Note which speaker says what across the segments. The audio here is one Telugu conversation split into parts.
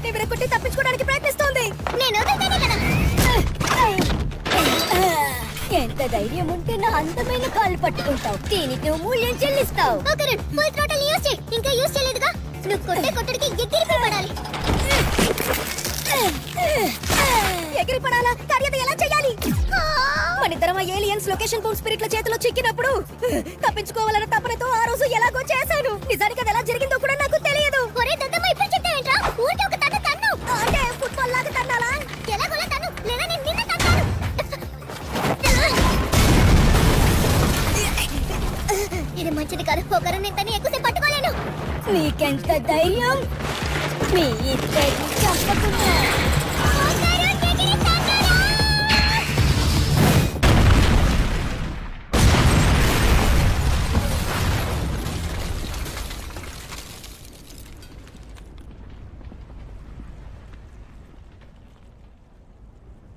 Speaker 1: తాడుని విరగొట్టి తప్పించుకోవడానికి ప్రయత్నిస్తోంది.
Speaker 2: నేను వదిలేనే కదా.
Speaker 1: ఎంత ధైర్యం ఉంటే నా అందమైన కాళ్ళు పట్టుకుంటావు, దీనికి నువ్వు మూల్యం చెల్లిస్తావు.
Speaker 2: ఓకే ఫుల్ థ్రాటిల్ యూస్ చేయి. ఇంకా యూస్ చేయలేదుగా. నువ్వు కొట్టడికి ఎగిరిపోయి పడాలి.
Speaker 1: ఎగిరి పడాలా? కార్యత ఎలా చేయాలి? మనిద్దరం ఆ ఏలియన్స్ లొకేషన్ బౌండ్ స్పిరిట్ల చేతిలో చిక్కినప్పుడు తప్పించుకోవాలన్న తపనతో ఆ రోజు ఎలాగో చేశాను. నిజానికి అది ఎలా జరిగిందో కూడా నాకు తెలియదు.
Speaker 2: ఒరే దద్దమ్మ, ఇప్పుడు చెప్తావేంట్రా? ఊరికే ఒక తన్ను తన్ను.
Speaker 1: అంటే ఫుట్బాల్ లాగా తన్నాలా?
Speaker 2: ఎలాగోలా తన్ను, లేదా నేను నిన్ను తన్నాను. ఇది మంచిది కాదు. ఒకరు నేను తన్ని ఎక్కువసేపు పట్టుకోలేను.
Speaker 1: నీకెంత ధైర్యం? మీ ఇద్దరిని చంపుతున్నా.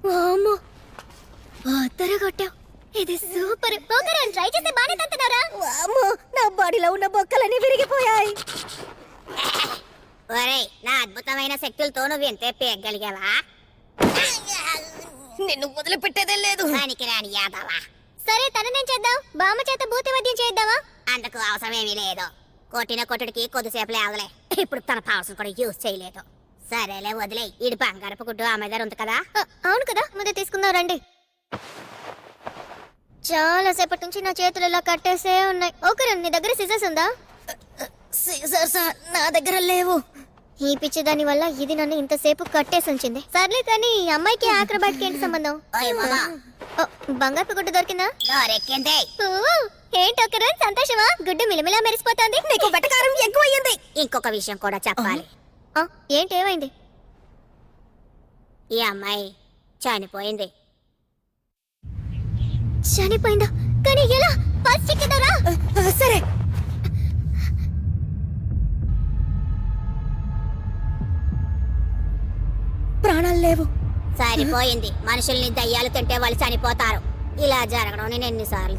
Speaker 2: వామ్మో, కొట్టావు. ఇది సూపర్. ఒకరు ట్రై చేస్తే బానే తంతున్నారా?
Speaker 1: వామ్మో, నా బాడీలో ఉన్న బొక్కలన్నీ విరిగిపోయాయి.
Speaker 2: ఒరేయ్, నా అద్భుతమైన శక్తులతో నువ్వు ఎంతే పేగలిగావా?
Speaker 1: నిన్ను వదిలిపెట్టేదే లేదు.
Speaker 2: పనికి రాని యాదవా. సరే, తననేం చేద్దాం? బామ్మ చేత భూతి వైద్యం చేద్దామా? అందుకు అవసరమేమీ లేదు. కొట్టిన కొట్టుడికి కొద్దిసేపు లేవలే. ఇప్పుడు తన పవర్స్ కూడా యూజ్ చేయలేదు. సరేలే, వదిలే. ఈడు బంగారపు గుడ్డు ఆమె దగ్గర ఉంది కదా. అవును కదా, ముందే తీసుకుందాం రండి. చాలా సేపటి నుంచి నా చేతులు ఇలా కట్టేసే ఉన్నాయి. ఓకే, నీ దగ్గర సిజర్స్ ఉందా?
Speaker 1: సీజర్స్ నా దగ్గర లేవు.
Speaker 2: ఈ పిచ్చి దాని వల్ల ఇది నన్ను ఇంతసేపు కట్టేసి ఉంచింది. సర్లే, కానీ ఈ అమ్మాయికి ఆక్రోబాట్ కి ఏంటి సంబంధం? ఓ, బంగారపు గుడ్డు దొరికిందా? ఏంటి ఒకరు సంతోషమా? గుడ్డు మిలమిలా మెరిసిపోతుంది.
Speaker 1: నీకు వెటకారం ఎక్కువయ్యింది.
Speaker 2: ఇంకొక విషయం కూడా చెప్పాలి. ఏంటి, ఏమైంది? ఈ అమ్మాయి చనిపోయింది. చనిపోయిందా? కానీ ఎలా? ఫస్ట్ చెక్కిదారా?
Speaker 1: సరే, ప్రాణాలు లేవు.
Speaker 2: సరిపోయింది. మనుషుల్ని దయ్యాలు తింటే వాళ్ళు చనిపోతారు. ఇలా జరగడం నేను ఎన్నిసార్లు